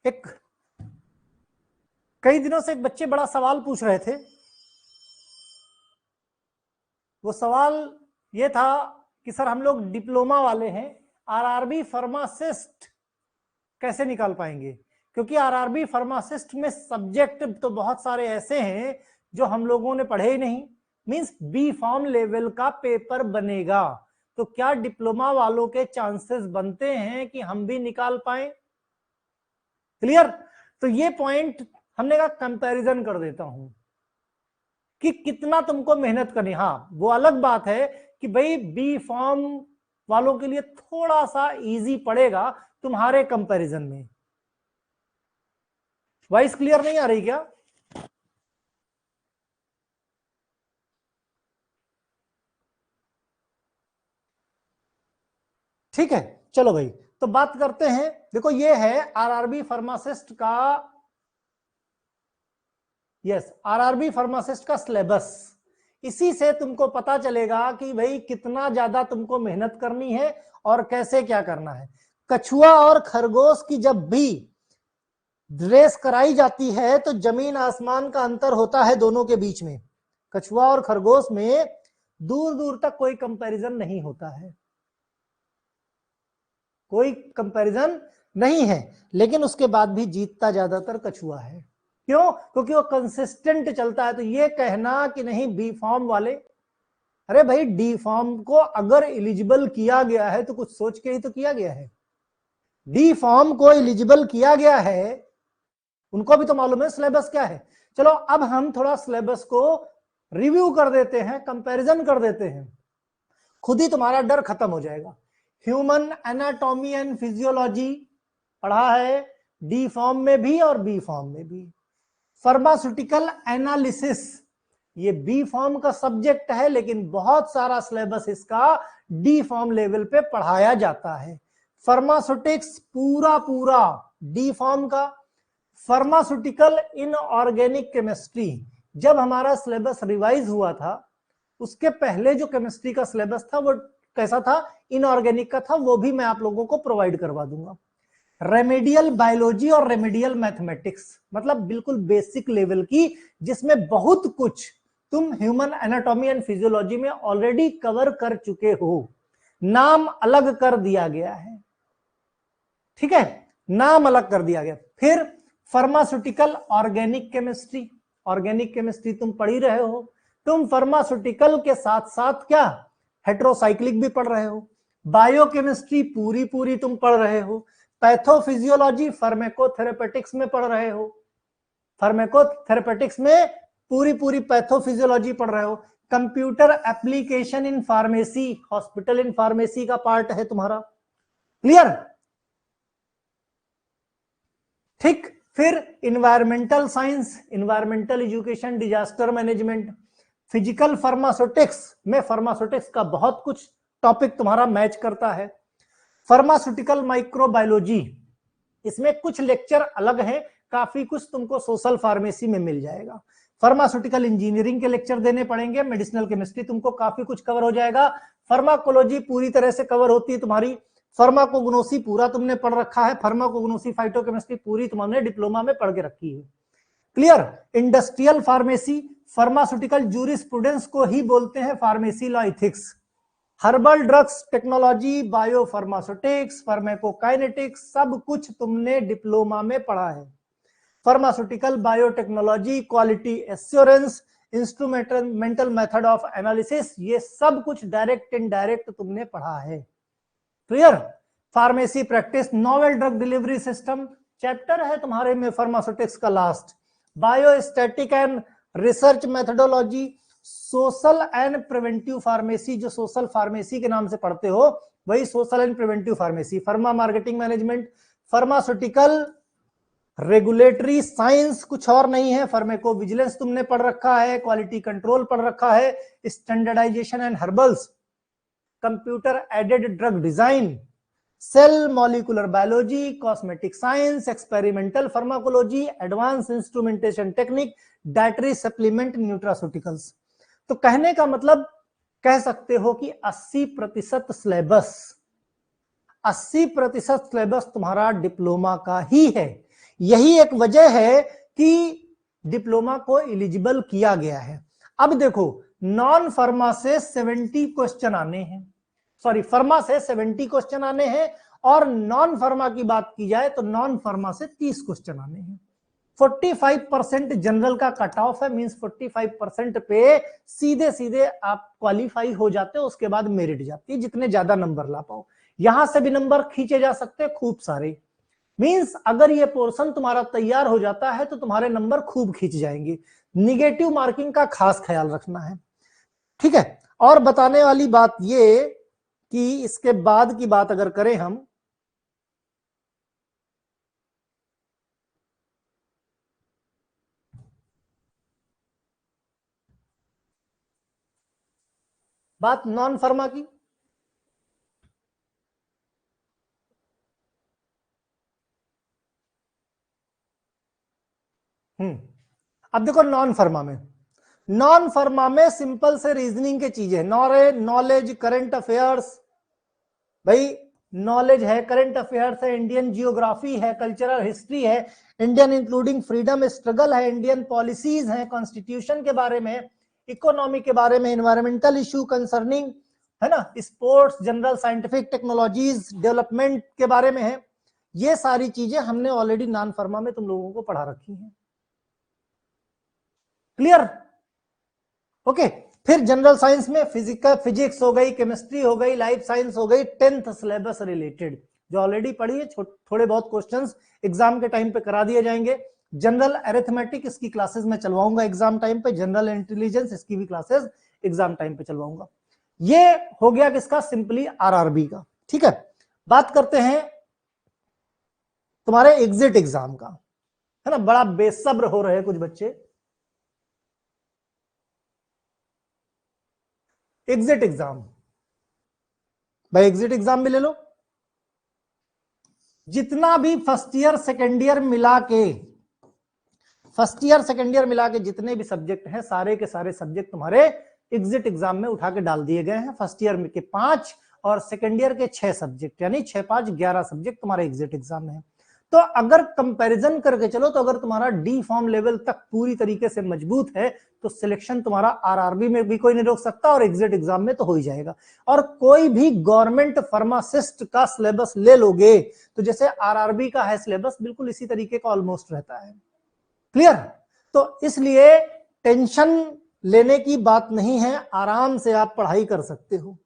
एक कई दिनों से एक बच्चे बड़ा सवाल पूछ रहे थे। वो सवाल ये था कि सर हम लोग डिप्लोमा वाले हैं, आरआरबी फार्मासिस्ट कैसे निकाल पाएंगे, क्योंकि आरआरबी फार्मासिस्ट में सब्जेक्ट तो बहुत सारे ऐसे हैं जो हम लोगों ने पढ़े ही नहीं। मींस बी फॉर्म लेवल का पेपर बनेगा, तो क्या डिप्लोमा वालों के चांसेस बनते हैं कि हम भी निकाल पाए? क्लियर? तो ये पॉइंट हमने कहा कंपैरिजन कर देता हूं कि कितना तुमको मेहनत करनी। हाँ, वो अलग बात है कि भाई बी फॉर्म वालों के लिए थोड़ा सा इजी पड़ेगा तुम्हारे कंपैरिजन में। वॉइस क्लियर नहीं आ रही क्या? ठीक है, चलो भाई, तो बात करते हैं। देखो ये है आरआरबी फार्मासिस्ट का, यस, आरआरबी फार्मासिस्ट का सिलेबस। इसी से तुमको पता चलेगा कि भाई कितना ज्यादा तुमको मेहनत करनी है और कैसे क्या करना है। कछुआ और खरगोश की जब भी रेस कराई जाती है तो जमीन आसमान का अंतर होता है दोनों के बीच में। कछुआ और खरगोश में दूर दूर तक कोई कंपैरिजन नहीं होता है, कोई कंपैरिजन नहीं है, लेकिन उसके बाद भी जीतता ज्यादातर कछुआ है। क्यों? क्योंकि वो कंसिस्टेंट चलता है। तो ये कहना कि नहीं बी फॉर्म वाले, अरे भाई डी फॉर्म को अगर एलिजिबल किया गया है तो कुछ सोच के ही तो किया गया है। डी फॉर्म को एलिजिबल किया गया है, उनको भी तो मालूम है सिलेबस क्या है। चलो अब हम थोड़ा सिलेबस को रिव्यू कर देते हैं, कंपैरिजन कर देते हैं, खुद ही तुम्हारा डर खत्म हो जाएगा। ह्यूमन एनाटॉमी एंड फिजियोलॉजी पढ़ा है, डी फॉर्म में भी और बी फॉर्म में भी। फार्मास्यूटिकल एनालिसिस ये बी फॉर्म का सब्जेक्ट है, लेकिन बहुत सारा सिलेबस इसका डी फॉर्म लेवल पे पढ़ाया जाता है। फार्मास्यूटिक्स पूरा पूरा डी फॉर्म का। फार्मास्यूटिकल इनऑर्गेनिक केमिस्ट्री, जब हमारा सिलेबस रिवाइज हुआ था उसके पहले जो केमिस्ट्री का सिलेबस था वो कैसा था, इनऑर्गेनिक का था, वो भी मैं आप लोगों को प्रोवाइड करवा दूंगा। रेमेडियल बायोलॉजी और रेमेडियल मैथमेटिक्स, मतलब बिल्कुल बेसिक लेवल की, जिसमें बहुत कुछ तुम ह्यूमन एनाटॉमी एंड फिजियोलॉजी में ऑलरेडी कवर कर चुके हो, नाम अलग कर दिया गया है। ठीक है, नाम अलग कर दिया गया। फिर pharmaceutical organic chemistry, organic chemistry तुम पढ़ ही रहे हो। तुम फार्मास्यूटिकल के साथ साथ क्या हेट्रोसाइक्लिक भी पढ़ रहे हो, बायोकेमिस्ट्री पूरी पूरी तुम पढ़ रहे हो, पैथोफिजियोलॉजी फार्माकोथेरेपेटिक्स में पढ़ रहे हो, फार्माकोथेरेपेटिक्स में पूरी पूरी पैथोफिजियोलॉजी पढ़ रहे हो। Computer application in pharmacy, hospital in pharmacy का पार्ट है तुम्हारा। क्लियर? ठीक। फिर environmental science, environmental education, disaster management. Physical pharmaceutics में फार्मास्यूटिक्स का बहुत कुछ टॉपिक तुम्हारा मैच करता है। फार्मास्यूटिकल माइक्रोबायोलॉजी, इसमें कुछ लेक्चर अलग है, काफी कुछ तुमको सोशल फार्मेसी में मिल जाएगा। फार्मास्यूटिकल इंजीनियरिंग के लेक्चर देने पड़ेंगे। मेडिसिनल केमिस्ट्री तुमको काफी कुछ कवर हो जाएगा। फार्माकोलॉजी पूरी तरह से कवर होती है तुम्हारी। फार्माकोग्नोसी पूरा तुमने पढ़ रखा है, फार्माकोग्नोसी फाइटोकेमिस्ट्री पूरी तुमने डिप्लोमा में पढ़ के रखी है। Clear? Industrial pharmacy, pharmaceutical jurisprudence को ही बोलते हैं pharmacy law ethics. Herbal drugs technology, biopharmaceutics, pharmacokinetics, सब कुछ तुमने डिप्लोमा में पढ़ा है। Pharmaceutical biotechnology, quality assurance, instrumental method of analysis, ये सब कुछ डायरेक्ट इनडायरेक्ट तुमने पढ़ा है। Clear? Pharmacy practice, novel drug delivery system chapter है तुम्हारे में फार्मास्यूटिक्स का last. Biostatic and research methodology, social and preventive pharmacy, जो सोशल फार्मेसी के नाम से पढ़ते हो वही social and preventive pharmacy. Pharma marketing management, pharmaceutical regulatory science कुछ और नहीं है, फार्मेको विजिलेंस तुमने पढ़ रखा है, क्वालिटी कंट्रोल पढ़ रखा है, standardization and herbals, computer aided drug design, cell molecular biology, cosmetic science, experimental pharmacology, advance instrumentation technique, dietary supplement, nutraceuticals. तो कहने का मतलब कह सकते हो कि 80% सिलेबस, 80% सिलेबस तुम्हारा डिप्लोमा का ही है। यही एक वजह है कि डिप्लोमा को एलिजिबल किया गया है। अब देखो, नॉन फर्मा से 70 क्वेश्चन आने हैं, सॉरी फर्मा से 70 क्वेश्चन आने हैं, और नॉन फर्मा की बात की जाए तो नॉन फर्मा से 30 क्वेश्चन आने हैं। 45% जनरल का कट ऑफ है, मींस 45% पे सीधे सीधे आप क्वालिफाई हो जाते हो, उसके बाद मेरिट जाती है, जितने ज्यादा नंबर ला पाओ। यहां से भी नंबर खींचे जा सकते हैं खूब सारे, मींस अगर ये पोर्शन तुम्हारा तैयार हो जाता है तो तुम्हारे नंबर खूब खींच जाएंगे। निगेटिव मार्किंग का खास ख्याल रखना है, ठीक है। और बताने वाली बात ये कि इसके बाद की बात अगर करें हम, बात नॉन फर्मा की, अब देखो नॉन फर्मा में सिंपल से रीजनिंग के चीजें, नॉलेज, करंट अफेयर्स, भाई नॉलेज है, करंट अफेयर्स है, इंडियन जियोग्राफी है, कल्चरल हिस्ट्री है, इंडियन इंक्लूडिंग फ्रीडम स्ट्रगल है, इंडियन पॉलिसीज है, कॉन्स्टिट्यूशन के बारे में, इकोनॉमी के बारे में, एनवायरमेंटल इशू कंसर्निंग, है ना, sports, general scientific technologies development के बारे में है। ये सारी चीजें हमने ऑलरेडी नॉन फर्मा में तुम लोगों को पढ़ा रखी हैं। क्लियर? ओके। फिर जनरल साइंस में फिजिक्स हो गई, केमिस्ट्री हो गई, लाइफ साइंस हो गई, 10th सिलेबस रिलेटेड जो ऑलरेडी पढ़ी है, थोड़े बहुत क्वेश्चंस एग्जाम के टाइम पे करा दिए जाएंगे। जनरल अरिथमेटिक इसकी क्लासेस में चलवाऊंगा एग्जाम टाइम पे, जनरल इंटेलिजेंस इसकी भी क्लासेस एग्जाम टाइम पे चलवाऊंगा। ये हो गया किसका, सिंपली आरआरबी का, ठीक है। बात करते हैं तुम्हारे एग्जिट एग्जाम का, है ना, बड़ा बेसब्र हो रहे हैं कुछ बच्चे। एग्जिट एग्जाम, भाई एग्जिट एग्जाम भी ले लो, जितना भी फर्स्ट ईयर सेकेंड ईयर मिला के जितने भी सब्जेक्ट हैं, सारे के सारे सब्जेक्ट तुम्हारे एग्जिट एग्जाम में उठा के डाल दिए गए हैं। फर्स्ट ईयर के 5 और सेकेंड ईयर के 6 सब्जेक्ट, यानी 6 5 11 सब्जेक्ट तुम्हारे एग्जिट एग्जाम में है। तो अगर कंपैरिजन करके चलो तो अगर तुम्हारा डी फॉर्म लेवल तक पूरी तरीके से मजबूत है तो सिलेक्शन तुम्हारा आरआरबी में भी कोई नहीं रोक सकता, और एग्जिट एग्जाम में तो हो ही जाएगा। और कोई भी गवर्नमेंट फार्मासिस्ट का सिलेबस ले लोगे तो जैसे आरआरबी का है सिलेबस, बिल्कुल इसी तरीके का ऑलमोस्ट रहता है। क्लियर? तो इसलिए टेंशन लेने की बात नहीं है, आराम से आप पढ़ाई कर सकते हो।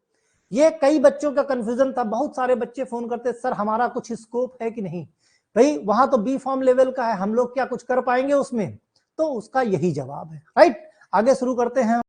ये कई बच्चों का कंफ्यूजन था, बहुत सारे बच्चे फोन करते सर हमारा कुछ स्कोप है कि नहीं। भाई वहां तो बी फॉर्म लेवल का है, हम लोग क्या कुछ कर पाएंगे उसमें? तो उसका यही जवाब है, राइट। आगे शुरू करते हैं।